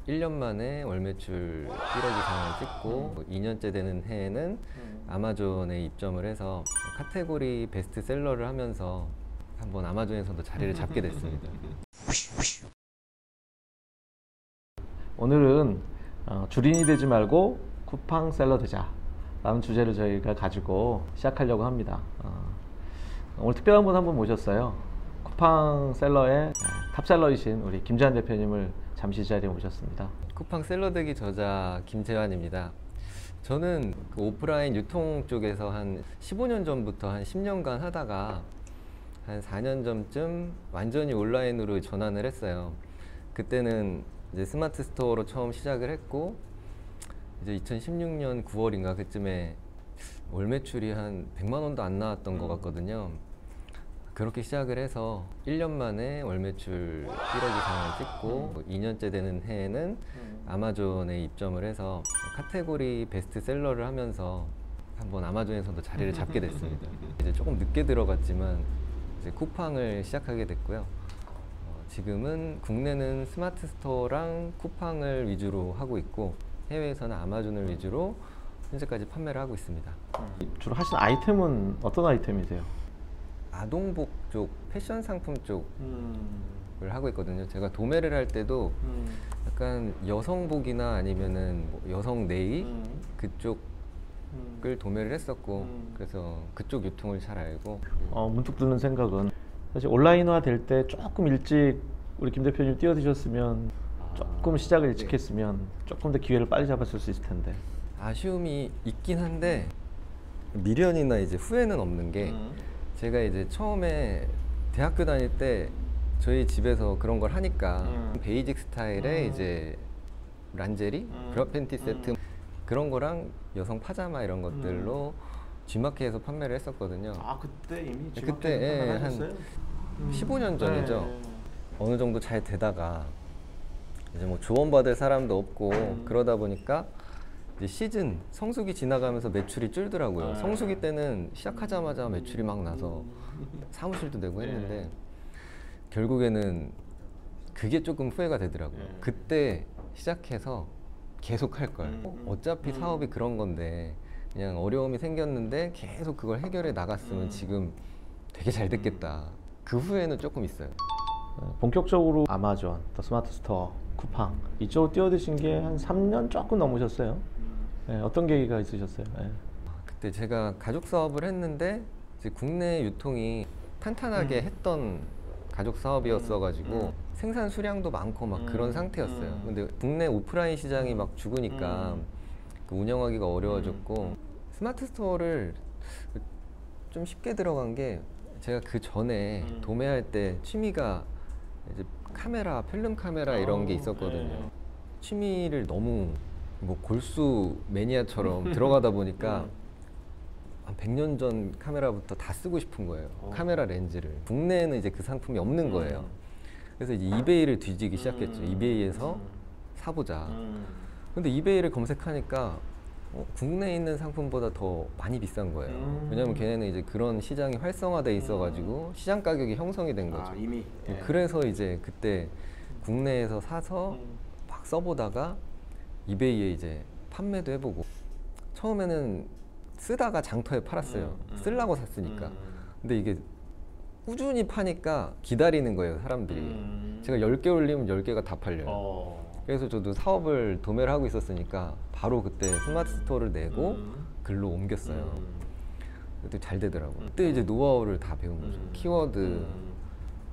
1년 만에 월 매출 1억 이상을 찍고 2년째 되는 해에는 아마존에 입점을 해서 카테고리 베스트셀러를 하면서 한번 아마존에서도 자리를 잡게 됐습니다. 오늘은 주린이 되지 말고 쿠팡셀러 되자 라는 주제를 저희가 가지고 시작하려고 합니다. 오늘 특별한 분 한 분 모셨어요. 쿠팡셀러의 탑셀러이신 우리 김재환 대표님을 잠시 자리에 모셨습니다. 쿠팡 셀러되기 저자 김재환입니다. 저는 그 오프라인 유통 쪽에서 한 15년 전부터 한 10년간 하다가 한 4년 전쯤 완전히 온라인으로 전환을 했어요. 그때는 이제 스마트 스토어로 처음 시작을 했고, 이제 2016년 9월인가 그쯤에 월 매출이 한 100만 원도 안 나왔던 것 같거든요. 그렇게 시작을 해서 1년 만에 월 매출 1억 이상을 찍고 2년째 되는 해에는 아마존에 입점을 해서 카테고리 베스트셀러를 하면서 한번 아마존에서도 자리를 잡게 됐습니다. 이제 조금 늦게 들어갔지만 이제 쿠팡을 시작하게 됐고요. 지금은 국내는 스마트 스토어랑 쿠팡을 위주로 하고 있고, 해외에서는 아마존을 위주로 현재까지 판매를 하고 있습니다. 주로 하시는 아이템은 어떤 아이템이세요? 아동복 쪽, 패션 상품 쪽을 하고 있거든요. 제가 도매를 할 때도 약간 여성복이나 아니면은 뭐 여성 네일 그쪽을 도매를 했었고, 그래서 그쪽 유통을 잘 알고. 문득 드는 생각은 사실 온라인화 될 때 조금 일찍 우리 김 대표님 뛰어드셨으면, 조금 시작을 일찍 했으면 조금 더 기회를 빨리 잡았을 수 있을 텐데. 아쉬움이 있긴 한데 미련이나 이제 후회는 없는 게, 제가 이제 처음에 대학교 다닐 때 저희 집에서 그런 걸 하니까 베이직 스타일의 이제 란제리, 브라 팬티 세트 그런 거랑 여성 파자마 이런 것들로 G마켓에서 판매를 했었거든요. 그때 이미 그때 한 15년 전이죠. 네. 어느 정도 잘 되다가 이제 뭐 조언받을 사람도 없고 그러다 보니까 이제 시즌 성수기 지나가면서 매출이 줄더라고요. 성수기 때는 시작하자마자 매출이 막 나서 사무실도 내고 했는데 결국에는 그게 조금 후회가 되더라고요. 그때 시작해서 계속 할 걸. 어차피 사업이 그런 건데 그냥 어려움이 생겼는데 계속 그걸 해결해 나갔으면 지금 되게 잘 됐겠다. 그 후회는 조금 있어요. 본격적으로 아마존, 또 스마트 스토어, 쿠팡 이쪽으로 뛰어드신 게 한 3년 조금 넘으셨어요. 어떤 계기가 있으셨어요? 그때 제가 가족 사업을 했는데 이제 국내 유통이 탄탄하게 했던 가족 사업이었어가지고 생산 수량도 많고 막 그런 상태였어요. 근데 국내 오프라인 시장이 막 죽으니까 그 운영하기가 어려워졌고, 스마트 스토어를 좀 쉽게 들어간 게, 제가 그 전에 도매할 때 취미가 이제 카메라, 필름 카메라 이런 게 있었거든요. 취미를 너무 뭐 골수 매니아처럼 들어가다 보니까 한 100년 전 카메라부터 다 쓰고 싶은 거예요. 카메라 렌즈를. 국내에는 이제 그 상품이 없는 거예요. 그래서 이제 이베이를 뒤지기 시작했죠. 이베이에서 사보자. 근데 이베이를 검색하니까 국내에 있는 상품보다 더 많이 비싼 거예요. 왜냐면 걔네는 이제 그런 시장이 활성화돼 있어가지고 시장 가격이 형성이 된 거죠. 이미. 그래서 이제 그때 국내에서 사서 막 써보다가 이베이에 이제 판매도 해보고, 처음에는 쓰다가 장터에 팔았어요. 쓰려고 샀으니까. 근데 이게 꾸준히 파니까 기다리는 거예요, 사람들이. 제가 10개 올리면 10개가 다 팔려요. 그래서 저도 사업을 도매를 하고 있었으니까 바로 그때 스마트 스토어를 내고 글로 옮겼어요. 그때 잘 되더라고요. 그때 이제 노하우를 다 배운 거죠. 키워드,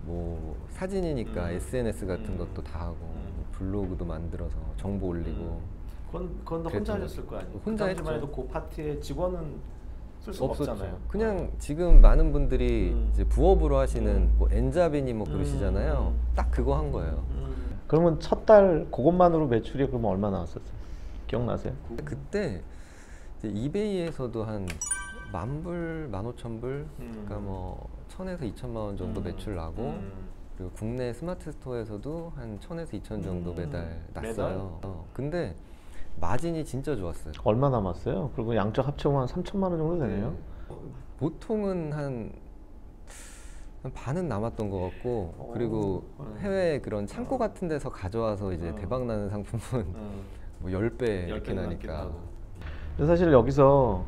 뭐 사진이니까 SNS 같은 것도 다 하고, 블로그도 만들어서 정보 올리고. 그건 다 혼자 하셨을 거 아니에요? 혼자 했죠. 해도 그 파트에 직원은 쓸 수가 없잖아요. 그냥 지금 많은 분들이 이제 부업으로 하시는 뭐 엔잡이니 뭐 그러시잖아요. 딱 그거 한 거예요. 그러면 첫 달 그것만으로 매출이 그러면 얼마 나왔었어요? 기억나세요? 그때 이제 이베이에서도 한 10,000불, 15,000불, 그러니까 뭐 1,000에서 2천만 원 정도 매출 나고, 그리고 국내 스마트 스토어에서도 한 1,000에서 2천 정도 매달 났어요. 근데 마진이 진짜 좋았어요. 얼마 남았어요? 그리고 양쪽 합치면 한 3천만 원 정도 되네요. 보통은 한 한 반은 남았던 것 같고, 그리고 해외 그런 창고 같은 데서 가져와서 이제 대박 나는 상품은 뭐 10배 이렇게 나니까. 근데 사실 여기서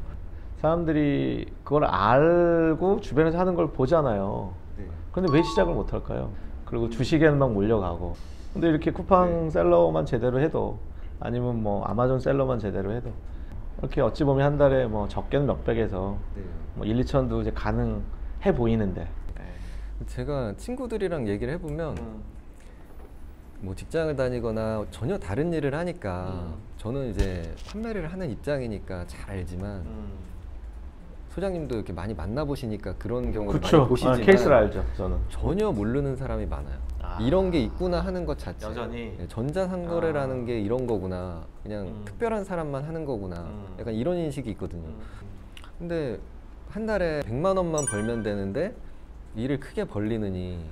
사람들이 그걸 알고 주변에서 하는 걸 보잖아요. 네. 근데 왜 시작을 못 할까요? 그리고 주식에는 막 몰려가고. 근데 이렇게 쿠팡 셀러만 제대로 해도, 아니면 뭐 아마존 셀러만 제대로 해도, 이렇게 어찌 보면 한 달에 뭐 적게는 몇백에서 뭐 1, 2천도 이제 가능해 보이는데. 제가 친구들이랑 얘기를 해보면 뭐 직장을 다니거나 전혀 다른 일을 하니까 저는 이제 판매를 하는 입장이니까 잘 알지만 소장님도 이렇게 많이 만나보시니까 그런 경우를 많이 그쵸. 보시지만 케이스를 알죠, 저는. 전혀 모르는 사람이 많아요. 이런 게 있구나 하는 것 자체. 여전히. 네, 전자상거래라는 게 이런 거구나. 그냥 특별한 사람만 하는 거구나. 약간 이런 인식이 있거든요. 근데 한 달에 100만 원만 벌면 되는데 일을 크게 벌리느니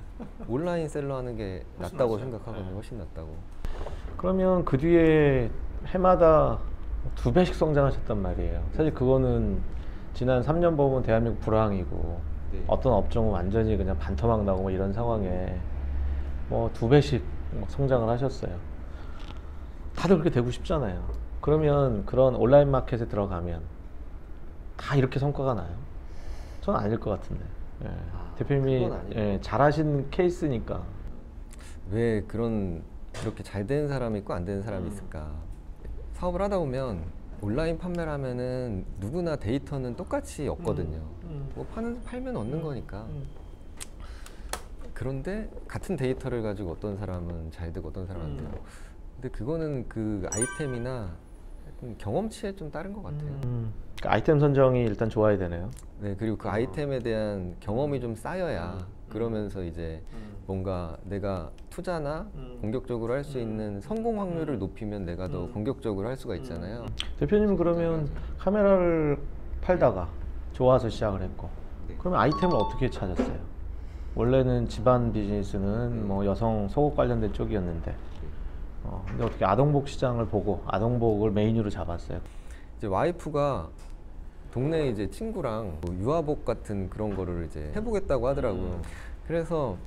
온라인 셀러 하는 게 낫다고 생각하거든요. 훨씬 낫다고. 그러면 그 뒤에 해마다 2배씩 성장하셨단 말이에요. 사실 그거는 지난 3년 보면 대한민국 불황이고 어떤 업종은 완전히 그냥 반토막 나고 뭐 이런 상황에 뭐 2배씩 성장을 하셨어요. 다들 그렇게 되고 싶잖아요. 그러면 그런 온라인 마켓에 들어가면 다 이렇게 성과가 나요? 저는 아닐 것 같은데. 예. 대표님이 잘하신 케이스니까. 왜 그렇게 잘 되는 사람이 있고 안 되는 사람이 있을까? 사업을 하다 보면 온라인 판매를 하면은 누구나 데이터는 똑같이 얻거든요. 뭐 팔면 얻는 거니까. 그런데 같은 데이터를 가지고 어떤 사람은 잘 되고 어떤 사람은 안 돼요. 근데 그거는 그 아이템이나 경험치에 좀 다른 것 같아요. 그러니까 아이템 선정이 일단 좋아야 되네요. 네, 그리고 그 아이템에 대한 경험이 좀 쌓여야 그러면서 이제 뭔가 내가 투자나 공격적으로 할 수 있는 성공 확률을 높이면 내가 더 공격적으로 할 수가 있잖아요. 대표님은 그러면 카메라를 팔다가 좋아서 시작을 했고, 그러면 아이템을 어떻게 찾았어요? 원래는 집안 비즈니스는 뭐 여성 속옷 관련된 쪽이었는데, 근데 어떻게 아동복 시장을 보고 아동복을 메인으로 잡았어요? 이제 와이프가 동네 이제 친구랑 뭐 유아복 같은 그런 거를 이제 해보겠다고 하더라고요. 그래서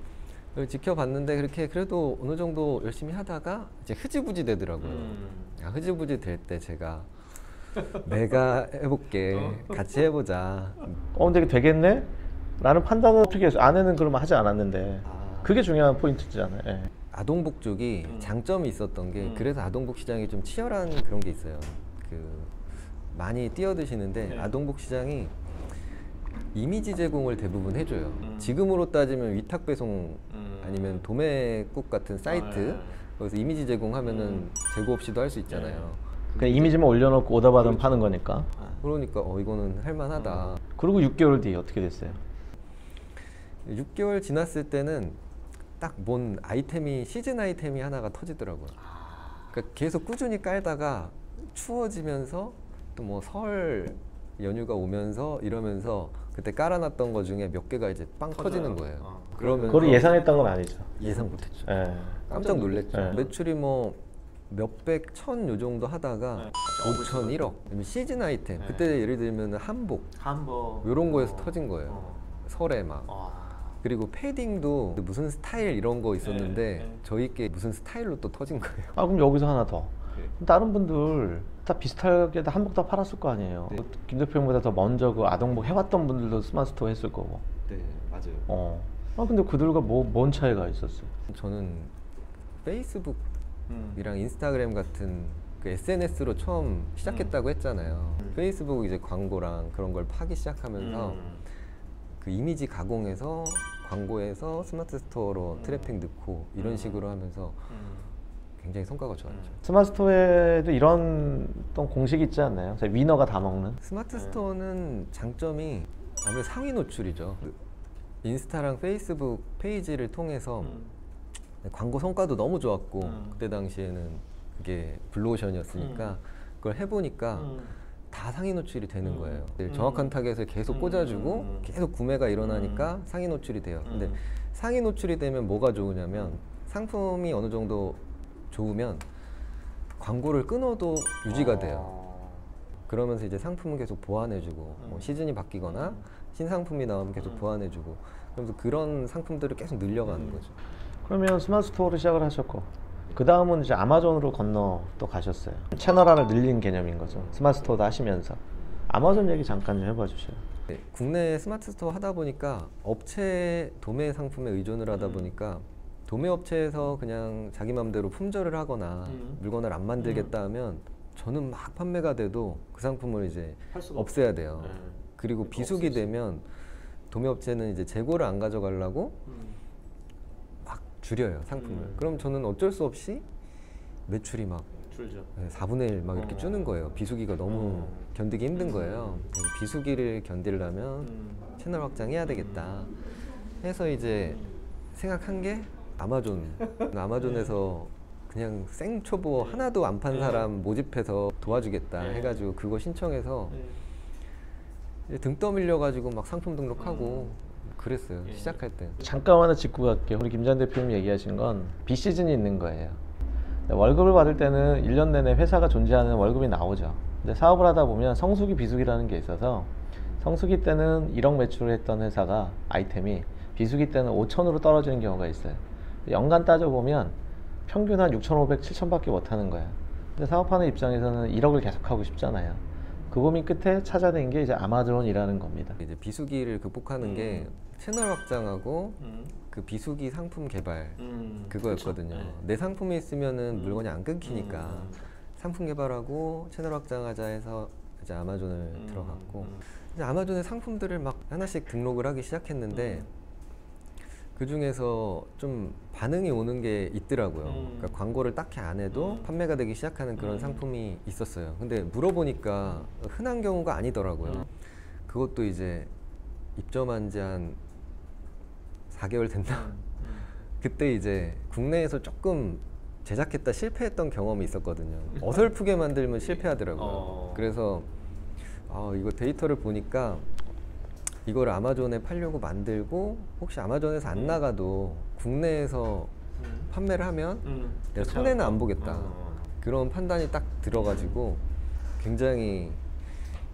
그걸 지켜봤는데 그렇게 그래도 어느 정도 열심히 하다가 이제 흐지부지 되더라고요. 야, 흐지부지 될 때 제가 내가 해볼게, 같이 해보자. 근데 이게 되겠네? 라는 판단은 어떻게 했어요? 아내는 그러면 하지 않았는데. 그게 중요한 포인트잖아요. 예. 아동복 쪽이 장점이 있었던 게 그래서 아동복 시장이 좀 치열한 그런 게 있어요. 많이 뛰어드시는데 아동복 시장이 이미지 제공을 대부분 해줘요. 지금으로 따지면 위탁 배송 아니면 도매국 같은 사이트 거기서 이미지 제공하면은 재고 없이도 할 수 있잖아요. 그냥 이미지만 올려놓고 오더 받으면 파는 거니까. 그러니까 이거는 할만하다. 그리고 6개월 뒤에 어떻게 됐어요? 6개월 지났을 때는 딱 뭔 아이템이 시즌 아이템이 하나가 터지더라고요. 그러니까 계속 꾸준히 깔다가 추워지면서 또 뭐 설 연휴가 오면서 이러면서 그때 깔아놨던 거 중에 몇 개가 이제 빵 터지는 거예요. 그러면 그걸 예상했던 건 아니죠. 예상 못했죠. 예. 깜짝 놀랐죠. 네. 매출이 뭐 몇백 천 요 정도 하다가 5천 1억 시즌 아이템 그때 예를 들면 한복 이런 거에서 터진 거예요. 설에 막. 그리고 패딩도 무슨 스타일 이런 거 있었는데 저희께 무슨 스타일로 또 터진 거예요. 그럼 여기서 하나 더. 다른 분들 다 비슷하게 다 한복 다 팔았을 거 아니에요. 김 대표님보다 더 먼저 그 아동복 해왔던 분들도 스마트 스토어 했을 거고. 네, 맞아요. 근데 그들과 뭔 차이가 있었어요? 저는 페이스북이랑 인스타그램 같은 그 SNS로 처음 시작했다고 했잖아요. 페이스북 이제 광고랑 그런 걸 파기 시작하면서 그 이미지 가공해서 광고에서 스마트 스토어로 트래픽 넣고 이런 식으로 하면서 굉장히 성과가 좋았죠. 스마트 스토어에도 이런 또 공식이 있지 않나요? 위너가 다 먹는? 스마트 스토어는 장점이 아무래도 상위 노출이죠. 인스타랑 페이스북 페이지를 통해서 광고 성과도 너무 좋았고 그때 당시에는 그게 블루오션이었으니까 그걸 해보니까 다 상위 노출이 되는 거예요. 정확한 타겟을 계속 꽂아주고 계속 구매가 일어나니까 상위 노출이 돼요. 근데 상위 노출이 되면 뭐가 좋으냐면 상품이 어느 정도 좋으면 광고를 끊어도 유지가 돼요. 그러면서 이제 상품은 계속 보완해주고 뭐 시즌이 바뀌거나 신상품이 나오면 계속 보완해주고 그래서 그런 상품들을 계속 늘려가는 거죠. 그러면 스마트 스토어로 시작을 하셨고 그 다음은 이제 아마존으로 건너 또 가셨어요. 채널 하나 늘린 개념인 거죠. 스마트 스토어도 하시면서 아마존 얘기 잠깐 좀 해봐 주세요. 네, 국내 스마트 스토어 하다 보니까 업체 도매 상품에 의존을 하다 보니까 도매 업체에서 그냥 자기 맘대로 품절을 하거나 물건을 안 만들겠다 하면 저는 막 판매가 돼도 그 상품을 이제 없애야 돼요. 그리고 비수기 되면 도매 업체는 이제 재고를 안 가져가려고 막 줄여요, 상품을. 그럼 저는 어쩔 수 없이 매출이 막 줄죠. 4분의 1 막 이렇게 주는 거예요. 비수기가 너무 견디기 힘든 거예요. 비수기를 견디려면 채널 확장해야 되겠다 해서 이제 생각한 게 아마존에서 그냥 생초보 하나도 안 판 사람 모집해서 도와주겠다 해가지고 그거 신청해서 이제 등 떠밀려 가지고 막 상품 등록하고 그랬어요. 시작할 때. 잠깐 하나 짚고 갈게요. 우리 김 전 대표님 얘기하신 건 비시즌이 있는 거예요. 월급을 받을 때는 1년 내내 회사가 존재하는 월급이 나오죠. 근데 사업을 하다 보면 성수기 비수기라는 게 있어서 성수기 때는 1억 매출을 했던 회사가 아이템이 비수기 때는 5천으로 떨어지는 경우가 있어요. 연간 따져보면 평균 한 6,500, 7,000밖에 못하는 거야. 근데 사업하는 입장에서는 1억을 계속하고 싶잖아요. 그 고민 끝에 찾아낸 게 이제 아마존이라는 겁니다. 이제 비수기를 극복하는 게 채널 확장하고 그 비수기 상품 개발 그거였거든요. 내 상품이 있으면은 물건이 안 끊기니까 상품 개발하고 채널 확장하자 해서 이제 아마존을 들어갔고 이제 아마존의 상품들을 막 하나씩 등록을 하기 시작했는데 그 중에서 좀 반응이 오는 게 있더라고요. 그러니까 광고를 딱히 안 해도 판매가 되기 시작하는 그런 상품이 있었어요. 근데 물어보니까 흔한 경우가 아니더라고요. 그것도 이제 입점한 지 한 4개월 됐나? 그때 이제 국내에서 조금 제작했다 실패했던 경험이 있었거든요. 어설프게 만들면 실패하더라고요. 그래서 이거 데이터를 보니까 이걸 아마존에 팔려고 만들고 혹시 아마존에서 안 나가도 국내에서 판매를 하면 내가 손해는 안 보겠다. 그런 판단이 딱 들어가지고 굉장히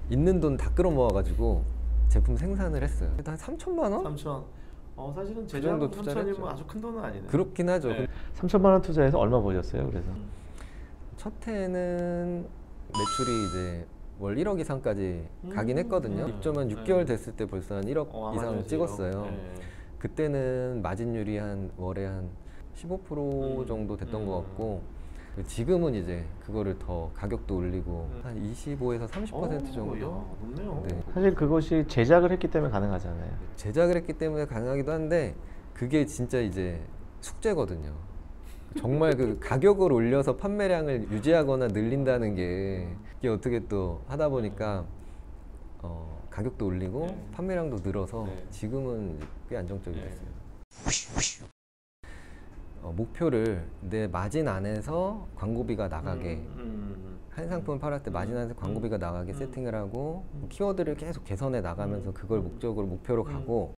있는 돈 다 끌어모아가지고 제품 생산을 했어요. 한 3천만 원? 3천. 사실은 그 정도 투자를 3천이면 했죠. 아주 큰 돈은 아니네. 그렇긴 하죠. 3천만 원 투자해서 얼마 버셨어요? 그래서 첫 해는 매출이 이제 월 1억 이상까지 가긴 했거든요. 입점한 6개월 됐을 때 벌써 한 1억 이상 아마존에서 찍었어요. 1억. 그때는 마진율이 월에 한 15% 정도 됐던 것 같고 지금은 이제 그거를 더 가격도 올리고 한 25에서 30% 정도. 높네요. 네. 사실 그것이 제작을 했기 때문에 가능하잖아요. 제작을 했기 때문에 가능하기도 한데 그게 진짜 이제 숙제거든요. 정말 그 가격을 올려서 판매량을 유지하거나 늘린다는 게 이게 어떻게 또 하다 보니까 가격도 올리고 판매량도 늘어서 지금은 꽤 안정적이 됐어요. 목표를 내 마진 안에서 광고비가 나가게 한 상품을 팔을 때 마진 안에서 광고비가 나가게 세팅을 하고 키워드를 계속 개선해 나가면서 그걸 목표로 가고